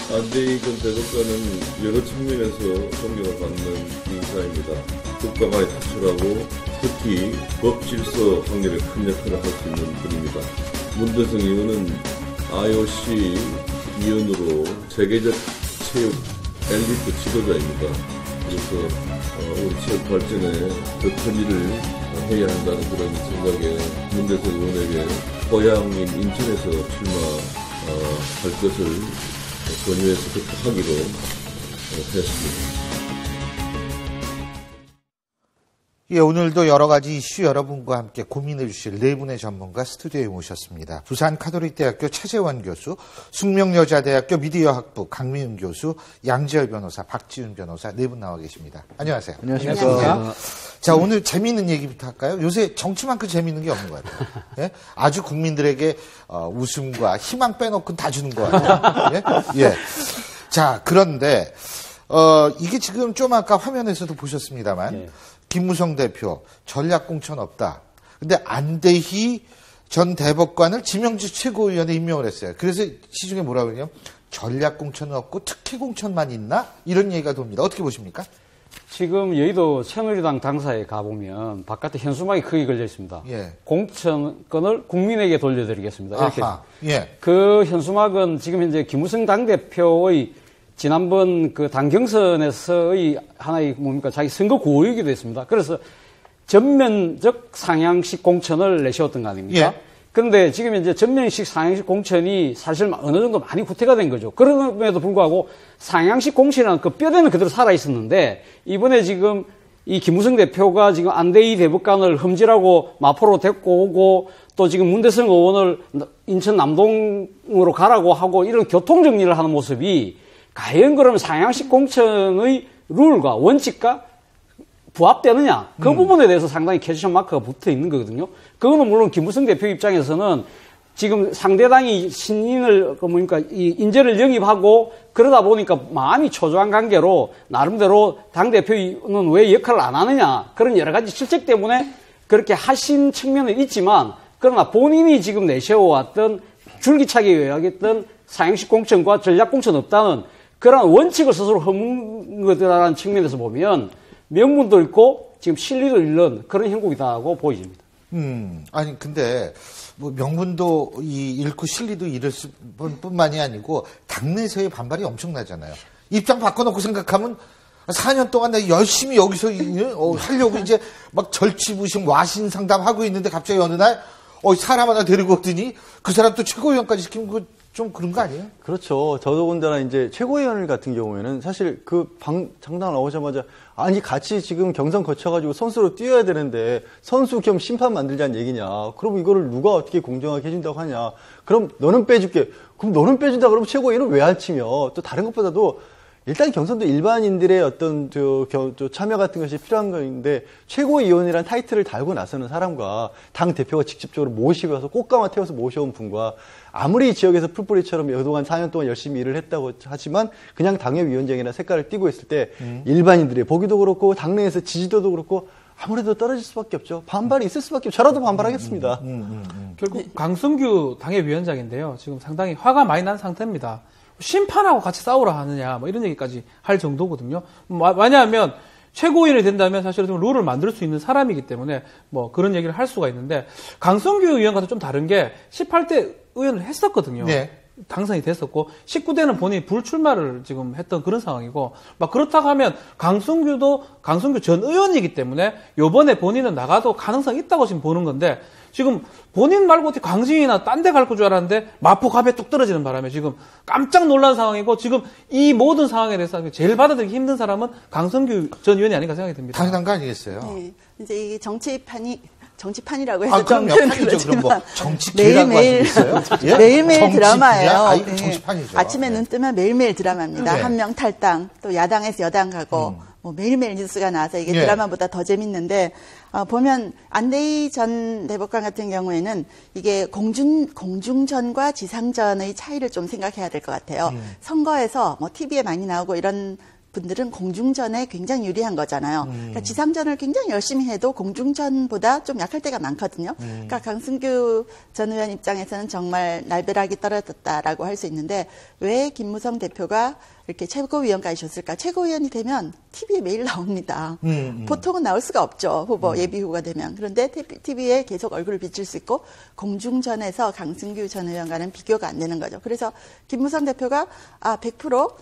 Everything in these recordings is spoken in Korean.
안대희 전 대법관은 여러 측면에서 존경을 받는 인사입니다. 국가가 탈출하고 특히 법 질서 확립에 큰 역할을 할 수 있는 분입니다. 문대성 의원은 IOC 위원으로 세계적 체육 엘리트 지도자입니다. 그래서 우리 체육 발전에 더 큰 일을 해야 한다는 그런 생각에 문대성 의원에게 고향인 인천에서 출마할 것을 권유해서 그렇게 하기로 했습니다. 예, 오늘도 여러 가지 이슈 여러분과 함께 고민해 주실 네 분의 전문가 스튜디오에 모셨습니다. 부산 카톨릭대학교 차재원 교수, 숙명여자대학교 미디어학부 강미은 교수, 양지열 변호사, 박지훈 변호사 네 분 나와 계십니다. 안녕하세요. 안녕하십니까. 자, 오늘 재미있는 얘기부터 할까요? 요새 정치만큼 재미있는 게 없는 것 같아요. 예? 아주 국민들에게 웃음과 희망 빼놓고는 다 주는 것 같아요. 예? 예. 자, 그런데 이게 지금 좀 아까 화면에서도 보셨습니다만 예. 김무성 대표 전략공천 없다. 근데 안대희 전 대법관을 지명직 최고위원에 임명을 했어요. 그래서 시중에 뭐라고 그러냐면 전략공천은 없고 특혜공천만 있나? 이런 얘기가 돕니다. 어떻게 보십니까? 지금 여의도 새누리당 당사에 가보면 바깥에 현수막이 크게 걸려 있습니다. 예. 공천권을 국민에게 돌려드리겠습니다. 이렇게. 아하, 예. 그 현수막은 지금 현재 김무성 당대표의 지난번 그 당 경선에서의 하나의 뭡니까 자기 선거 구호이기도 했습니다. 그래서 전면적 상향식 공천을 내세웠던 거 아닙니까? 예. 그런데 지금 이제 전면식 상향식 공천이 사실 어느 정도 많이 후퇴가 된 거죠. 그럼에도 불구하고 상향식 공천이라는 그 뼈대는 그대로 살아 있었는데 이번에 지금 이 김무성 대표가 지금 안대희 대법관을 흠질하고 마포로 데리고 오고 또 지금 문대성 의원을 인천 남동으로 가라고 하고 이런 교통 정리를 하는 모습이 과연 그러면 상향식 공천의 룰과 원칙과 부합되느냐? 그 부분에 대해서 상당히 퀘스천 마크가 붙어 있는 거거든요. 그거는 물론 김무성 대표 입장에서는 지금 상대당이 신인을, 이 인재를 영입하고 그러다 보니까 마음이 초조한 관계로 나름대로 당대표는 왜 역할을 안 하느냐? 그런 여러 가지 실책 때문에 그렇게 하신 측면은 있지만 그러나 본인이 지금 내세워왔던 줄기차게 요약했던 상향식 공천과 전략 공천 없다는 그런 원칙을 스스로 허문 거다라는 측면에서 보면 명분도 있고 지금 실리도 잃는 그런 형국이다고 보여집니다. 아니 근데 뭐 명분도 잃고 실리도 잃을 뿐만이 아니고 당내에서의 반발이 엄청나잖아요. 입장 바꿔놓고 생각하면 4년 동안 내가 열심히 여기서 하려고 이제 막 절치부심 와신 상담하고 있는데 갑자기 어느 날 사람 하나 데리고 오더니 그 사람 또 최고위원까지 시키면 좀 그런 거 아니에요? 그렇죠. 더더군다나 이제 최고위원 같은 경우에는 사실 그 장당 나오자마자 아니 같이 지금 경선 거쳐가지고 선수로 뛰어야 되는데 선수 겸 심판 만들자는 얘기냐. 그럼 이거를 누가 어떻게 공정하게 해준다고 하냐. 그럼 너는 빼줄게. 그럼 너는 빼준다 그러면 최고위원은 왜 안 치며 또 다른 것보다도 일단 경선도 일반인들의 어떤 참여 같은 것이 필요한 건데 최고위원이라는 타이틀을 달고 나서는 사람과 당 대표가 직접적으로 모시고 와서 꽃가마 태워서 모셔온 분과 아무리 지역에서 풀뿌리처럼 그동안 4년 동안 열심히 일을 했다고 하지만 그냥 당협위원장이나 색깔을 띠고 있을 때 일반인들의 보기도 그렇고 당내에서 지지도도 그렇고 아무래도 떨어질 수밖에 없죠. 반발이 있을 수밖에 없죠. 저라도 반발하겠습니다. 결국 강승규 당협위원장인데요. 지금 상당히 화가 많이 난 상태입니다. 심판하고 같이 싸우라 하느냐, 뭐 이런 얘기까지 할 정도거든요. 왜냐하면 최고위원이 된다면 사실은 룰을 만들 수 있는 사람이기 때문에 뭐 그런 얘기를 할 수가 있는데 강성규 의원과는 좀 다른 게 18대 의원을 했었거든요. 네. 당선이 됐었고 19대는 본인이 불출마를 지금 했던 그런 상황이고 막 그렇다고 하면 강승규 전 의원이기 때문에 요번에 본인은 나가도 가능성이 있다고 지금 보는 건데 지금 본인 말고 어떻게 광진이나 딴 데 갈 줄 알았는데 마포 갑에 뚝 떨어지는 바람에 지금 깜짝 놀란 상황이고 지금 이 모든 상황에 대해서 제일 받아들이기 힘든 사람은 강성규 전 의원이 아닌가 생각이 듭니다. 당연한 거 아니겠어요? 네. 이제 이 정치판이라고 해서 좀 판이죠. 그럼 뭐 정치계라고 하시겠어요? 예? 매일매일 드라마예요. 네. 정치판이죠. 아침에 눈 뜨면 매일매일 드라마입니다. 네. 한 명 탈당, 또 야당에서 여당 가고 뭐 매일매일 뉴스가 나와서 이게 드라마보다 더 재밌는데 보면 안대희 전 대법관 같은 경우에는 이게 공중전과 지상전의 차이를 좀 생각해야 될 것 같아요. 선거에서 뭐 TV에 많이 나오고 이런 분들은 공중전에 굉장히 유리한 거잖아요. 그러니까 지상전을 굉장히 열심히 해도 공중전보다 좀 약할 때가 많거든요. 그러니까 강승규 전 의원 입장에서는 정말 날벼락이 떨어졌다라고 할 수 있는데 왜 김무성 대표가 이렇게 최고위원까지 줬을까? 최고위원이 되면 TV에 매일 나옵니다. 보통은 나올 수가 없죠. 후보, 예비 후보가 되면. 그런데 TV에 계속 얼굴을 비칠 수 있고 공중전에서 강승규 전 의원과는 비교가 안 되는 거죠. 그래서 김무성 대표가 100%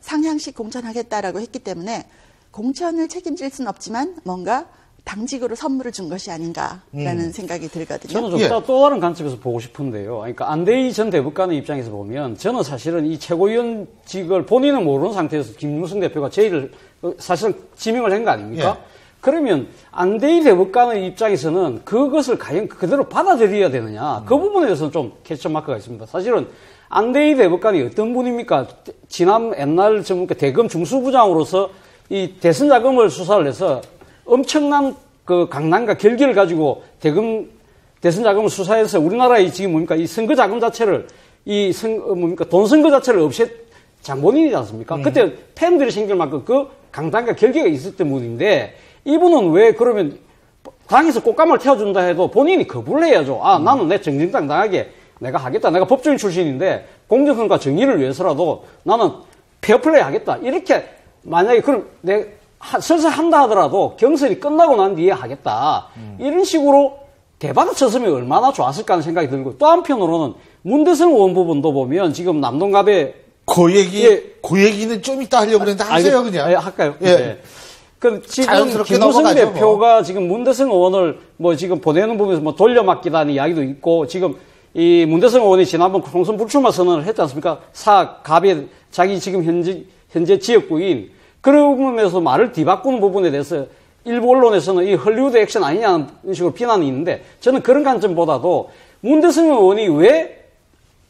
상향식 공천하겠다라고 했기 때문에 공천을 책임질 수는 없지만 뭔가 당직으로 선물을 준 것이 아닌가라는 생각이 들거든요. 저는 좀 또 다른 관점에서 보고 싶은데요. 그러니까 안대희 전 대법관의 입장에서 보면 저는 사실은 이 최고위원직을 본인은 모르는 상태에서 김무성 대표가 제의를 사실 지명을 한 거 아닙니까? 예. 그러면 안대희 대법관의 입장에서는 그것을 과연 그대로 받아들여야 되느냐. 그 부분에 대해서는 좀 퀘스천 마크가 있습니다. 사실은 안대희 대법관이 어떤 분입니까? 지난 옛날 대검 중수부장으로서 이 대선 자금을 수사를 해서 엄청난 그 강남과 결기를 가지고 대선 자금을 수사해서 우리나라의 지금 뭡니까 이 선거 자금 자체를 돈 선거 자체를 없앴 장본인이지 않습니까? 그때 팬들이 생길 만큼 그 강단과 결기가 있었던 분인데 이분은 왜 그러면 당에서 꽃감을 태워준다 해도 본인이 거부를 해야죠. 나는 내 정정당당하게 내가 하겠다. 내가 법조인 출신인데 공정성과 정의를 위해서라도 나는 페어플레이 하겠다. 이렇게 만약에 그럼 설사 한다 하더라도 경선이 끝나고 난 뒤에 하겠다. 이런 식으로 대박을 쳤으면 얼마나 좋았을까 하는 생각이 들고 또 한편으로는 문대성 의원 부분도 보면 지금 남동갑에 그 얘기는 좀 이따 하려고 그랬는데 하세요 그냥. 할까요? 예. 네. 그 지금 김무성 대표가 지금 문대성 의원을 지금 보내는 부분에서 돌려막기다는 이야기도 있고 지금 이 문대성 의원이 지난번 총선 불출마 선언을 했지 않습니까? 갑에 자기 지금 현재 지역구인 그런 부분에서 말을 뒤바꾸는 부분에 대해서 일부 언론에서는 이 헐리우드 액션 아니냐는 식으로 비난이 있는데 저는 그런 관점보다도 문대성 의원이 왜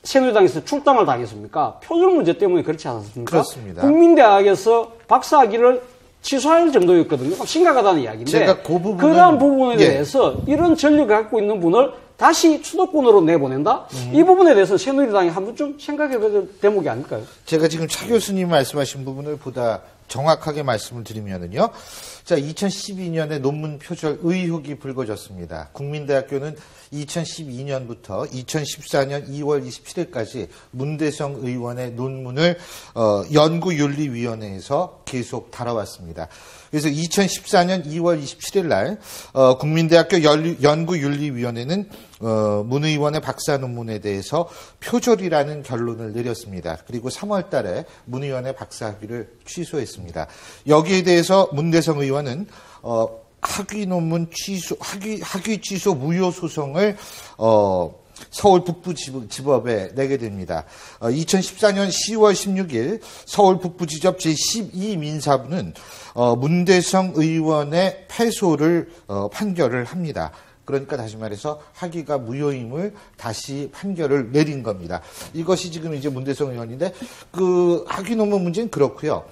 새누리당에서 출당을 당했습니까? 표절 문제 때문에 그렇지 않았습니까? 그렇습니다. 국민대학에서 박사학위를 취소할 정도였거든요. 심각하다는 이야기인데 제가 그러한 부분에 대해서 이런 전력을 갖고 있는 분을 다시 수도권으로 내보낸다? 이 부분에 대해서 새누리당이 한 번쯤 생각해봐야 될 대목이 아닐까요? 제가 지금 차 교수님 말씀하신 부분을 보다 정확하게 말씀을 드리면은요. 자, 2012년에 논문 표절 의혹이 불거졌습니다. 국민대학교는 2012년부터 2014년 2월 27일까지 문대성 의원의 논문을 연구윤리위원회에서 계속 다뤄왔습니다. 그래서 2014년 2월 27일 날 국민대학교 연구윤리위원회는 문 의원의 박사 논문에 대해서 표절이라는 결론을 내렸습니다. 그리고 3월 달에 문 의원의 박사학위를 취소했습니다. 여기에 대해서 문대성 의원은 학위 논문 취소, 학위 취소 무효 소송을 서울 북부지법에 내게 됩니다. 2014년 10월 16일 서울 북부지법 제12민사부는 문대성 의원의 패소를 판결을 합니다. 그러니까 다시 말해서 학위가 무효임을 다시 판결을 내린 겁니다. 이것이 지금 이제 문대성 의원인데 그 학위 논문 문제는 그렇고요.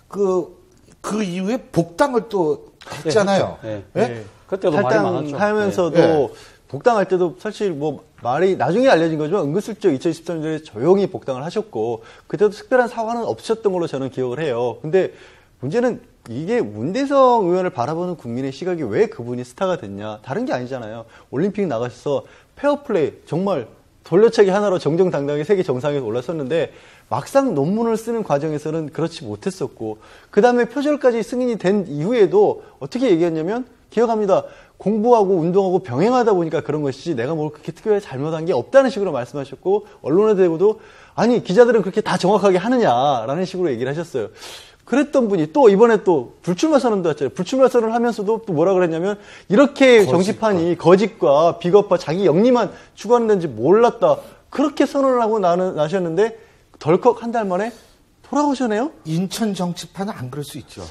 그 이후에 복당을 또 했잖아요. 네, 그렇죠. 네? 그때도 말이 많았죠. 하면서도 네. 복당할 때도 사실 말이 나중에 알려진 거지만 은근슬쩍 2013년에 조용히 복당을 하셨고 그때도 특별한 사과는 없으셨던 걸로 저는 기억을 해요. 근데 문제는 이게 문대성 의원을 바라보는 국민의 시각이 왜 그분이 스타가 됐냐. 다른 게 아니잖아요. 올림픽 나가셔서 페어플레이 정말 돌려차기 하나로 정정당당하게 세계 정상에 올랐었는데 막상 논문을 쓰는 과정에서는 그렇지 못했었고 그 다음에 표절까지 승인이 된 이후에도 어떻게 얘기했냐면 기억합니다. 공부하고 운동하고 병행하다 보니까 그런 것이지 내가 뭘 그렇게 특별히 잘못한 게 없다는 식으로 말씀하셨고 언론에 대고도 아니 기자들은 그렇게 다 정확하게 하느냐라는 식으로 얘기를 하셨어요. 그랬던 분이 또 이번에 또 불출마 선언도 했잖아요. 불출마 선언을 하면서도 또 뭐라 그랬냐면 이렇게 정치판이 거짓과 비겁과 자기 영리만 추구하는지 몰랐다. 그렇게 선언을 하고 나셨는데 덜컥 한 달 만에 돌아오셨네요? 인천 정치판은 안 그럴 수 있죠.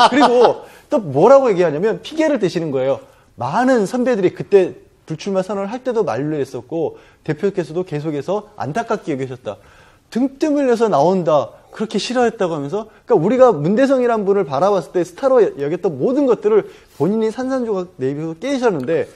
그리고 또 뭐라고 얘기하냐면 핑계를 대시는 거예요. 많은 선배들이 그때 불출마 선언을 할 때도 만류했었고 대표께서도 계속해서 안타깝게 여기셨다. 등 떠밀려서 나온다. 그렇게 싫어했다고 하면서 그러니까 우리가 문대성이란 분을 바라봤을 때 스타로 여겼던 모든 것들을 본인이 산산조각 내비서 깨셨는데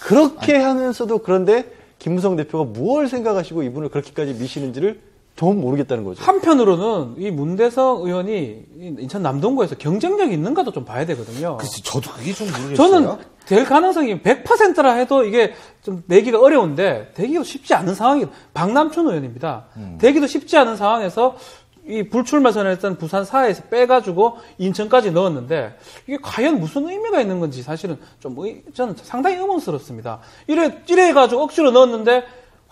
그렇게 하면서도 그런데 김무성 대표가 무엇을 생각하시고 이분을 그렇게까지 미시는지를 전 모르겠다는 거죠. 한편으로는 이 문대성 의원이 인천 남동구에서 경쟁력이 있는가도 좀 봐야 되거든요. 글쎄, 저도 그게 좀 모르겠어요. 저는 될 가능성이 100%라 해도 이게 좀 내기가 어려운데 되기도 쉽지 않은 상황이 박남춘 의원입니다. 되기도 쉽지 않은 상황에서 이 불출마 선언했던 부산 사에서 빼가지고 인천까지 넣었는데 이게 과연 무슨 의미가 있는 건지 사실은 좀 저는 상당히 의문스럽습니다. 이래가지고 억지로 넣었는데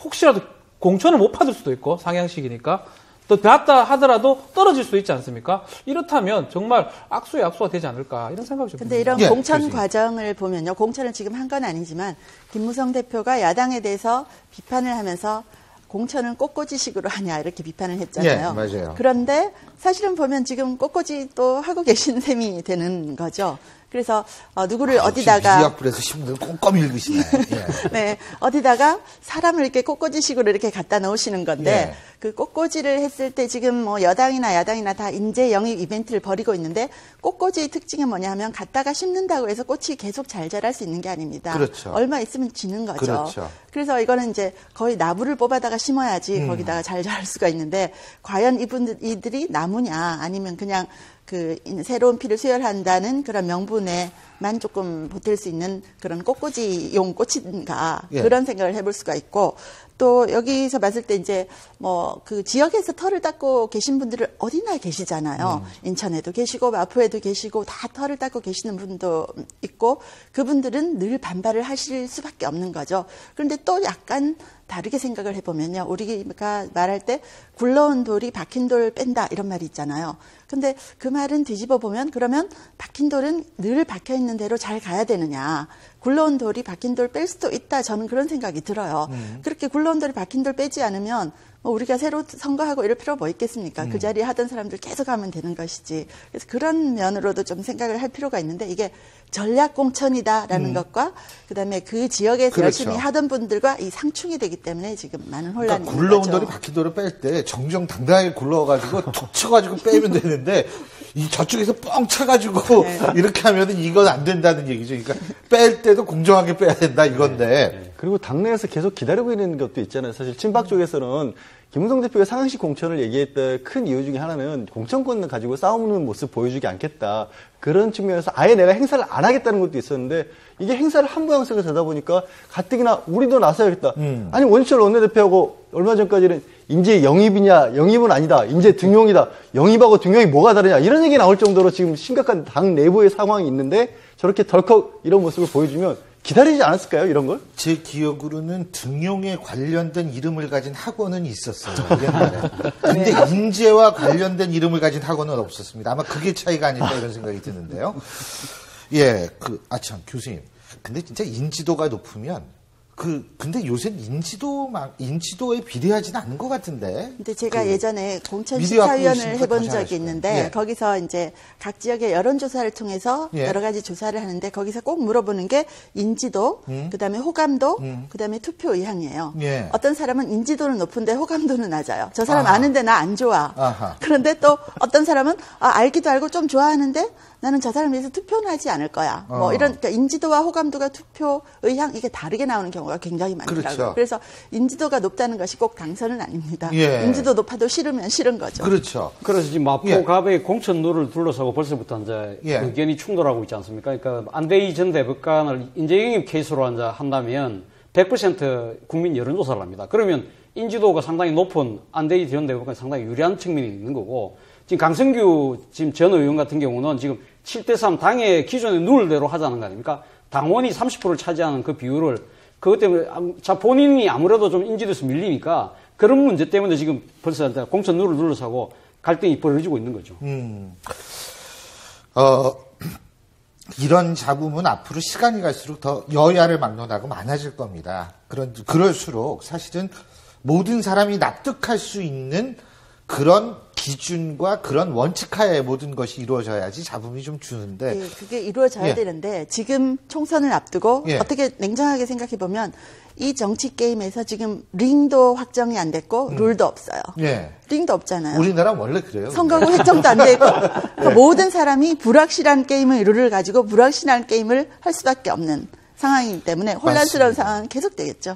혹시라도 공천을 못 받을 수도 있고 상향식이니까 또 받다 하더라도 떨어질 수도 있지 않습니까? 이렇다면 정말 악수의 악수가 되지 않을까 이런 생각이 좀 근데 듭니다. 이런 공천 과정을 보면요. 공천을 지금 한 건 아니지만 김무성 대표가 야당에 대해서 비판을 하면서 공천은 꽃꽂이식으로 하냐 이렇게 비판을 했잖아요. 예, 맞아요. 그런데 사실은 보면 지금 꽃꽂이 또 하고 계신 셈이 되는 거죠. 그래서 누구를 어디다가 미디어플에서 신문을 꼼꼼히 읽으시네. 예. 네, 어디다가 사람을 이렇게 꽃꽂이식으로 이렇게 갖다 놓으시는 건데 예. 그 꽃꽂이를 했을 때 지금 뭐 여당이나 야당이나 다 인재 영입 이벤트를 벌이고 있는데 꽃꽂이의 특징이 뭐냐면 갖다가 심는다고 해서 꽃이 계속 잘 자랄 수 있는 게 아닙니다. 그렇죠. 얼마 있으면 지는 거죠. 그렇죠. 그래서 이거는 이제 거의 나무를 뽑아다가 심어야지 거기다가 잘 자랄 수가 있는데 과연 이들이 나무냐 아니면 그냥 그 새로운 피를 수혈한다는 그런 명분에만 조금 보탤 수 있는 그런 꽃꽂이용 꽃인가 예. 그런 생각을 해볼 수가 있고 또 여기서 봤을 때 이제 뭐 그 지역에서 털을 닦고 계신 분들은 어디나 계시잖아요. 인천에도 계시고 마포에도 계시고 다 털을 닦고 계시는 분도 있고 그분들은 늘 반발을 하실 수밖에 없는 거죠. 그런데 또 약간 다르게 생각을 해보면요. 우리가 말할 때 굴러온 돌이 박힌 돌 뺀다 이런 말이 있잖아요. 근데 그 말은 뒤집어 보면 그러면 박힌 돌은 늘 박혀 있는 대로 잘 가야 되느냐. 굴러온 돌이 박힌 돌 뺄 수도 있다. 저는 그런 생각이 들어요. 그렇게 굴러온 돌이 박힌 돌 빼지 않으면 뭐 우리가 새로 선거하고 이럴 필요가 뭐 있겠습니까? 그 자리에 하던 사람들 계속 하면 되는 것이지. 그래서 그런 면으로도 좀 생각을 할 필요가 있는데 이게 전략 공천이다라는 것과 그다음에 그 지역에서 그렇죠. 열심히 하던 분들과 이 상충이 되기 때문에 지금 많은 혼란이 그러니까 있는 굴러온 거죠. 돌이 박힌 돌을 뺄 때 정정당당하게 굴러가지고 툭 쳐가지고 빼면 되는데 이 저쪽에서 뻥 차가지고 네. 이렇게 하면은 이건 안 된다는 얘기죠. 그러니까 뺄 때도 공정하게 빼야 된다 이건데. 그리고 당내에서 계속 기다리고 있는 것도 있잖아요. 사실 친박 쪽에서는 김무성 대표가 상향식 공천을 얘기했던 큰 이유 중에 하나는 공천권을 가지고 싸우는 모습 보여주지 않겠다. 그런 측면에서 아예 내가 행사를 안 하겠다는 것도 있었는데 이게 행사를 한 모양새가 되다 보니까 가뜩이나 우리도 나서야겠다. 아니 원희철 원내대표하고 얼마 전까지는 인재 영입이냐 영입은 아니다. 인재 등용이다. 영입하고 등용이 뭐가 다르냐 이런 얘기 나올 정도로 지금 심각한 당 내부의 상황이 있는데 저렇게 덜컥 이런 모습을 보여주면 기다리지 않았을까요, 이런 걸? 제 기억으로는 등용에 관련된 이름을 가진 학원은 있었어요, 옛날에. 근데 인재와 관련된 이름을 가진 학원은 없었습니다. 아마 그게 차이가 아닐까 이런 생각이 드는데요. 예, 참, 교수님. 근데 진짜 인지도가 높으면 근데 요새는 인지도에 비례하지는 않는 것 같은데. 근데 제가 예전에 공천 시사위원을 해본 적이 있는데, 예. 거기서 이제 각 지역의 여론조사를 통해서 예. 여러 가지 조사를 하는데, 거기서 꼭 물어보는 게 인지도, 그 다음에 호감도, 그 다음에 투표 의향이에요. 예. 어떤 사람은 인지도는 높은데 호감도는 낮아요. 저 사람 아는데 나 안 좋아. 아하. 그런데 또 어떤 사람은 알기도 알고 좀 좋아하는데, 나는 저 사람을 위해서 투표는 하지 않을 거야. 뭐 이런 그러니까 인지도와 호감도가 투표 의향 이게 다르게 나오는 경우가 굉장히 많더라고요. 그렇죠. 그래서 인지도가 높다는 것이 꼭 당선은 아닙니다. 예. 인지도 높아도 싫으면 싫은 거죠. 그렇죠. 그래서 지금 마포 갑의 공천룰을 둘러싸고 벌써부터 이제 예. 의견이 충돌하고 있지 않습니까? 그러니까 안대희 전 대법관을 인재영입 케이스로 이제 한다면 100% 국민 여론조사를 합니다. 그러면 인지도가 상당히 높은 안대희 전 대법관이 상당히 유리한 측면이 있는 거고 지금 강성규 지금 전 의원 같은 경우는 지금 7대3 당의 기존의 룰대로 하자는 거 아닙니까? 당원이 30%를 차지하는 그 비율을 그것 때문에 본인이 아무래도 좀 인지도에서 밀리니까 그런 문제 때문에 지금 벌써 공천 룰을 둘러싸고 갈등이 벌어지고 있는 거죠. 이런 잡음은 앞으로 시간이 갈수록 더 여야를 막론하고 많아질 겁니다. 그럴수록 사실은 모든 사람이 납득할 수 있는 그런 기준과 그런 원칙하에 모든 것이 이루어져야지 잡음이 좀 주는데. 예, 그게 이루어져야 예. 되는데 지금 총선을 앞두고 예. 어떻게 냉정하게 생각해 보면 이 정치 게임에서 지금 링도 확정이 안 됐고 룰도 없어요. 예. 링도 없잖아요. 우리나라 원래 그래요. 선거구 획정도 안 돼 있고 그러니까 모든 사람이 불확실한 게임의 룰을 가지고 불확실한 게임을 할 수밖에 없는 상황이기 때문에 혼란스러운 맞습니다. 상황은 계속되겠죠.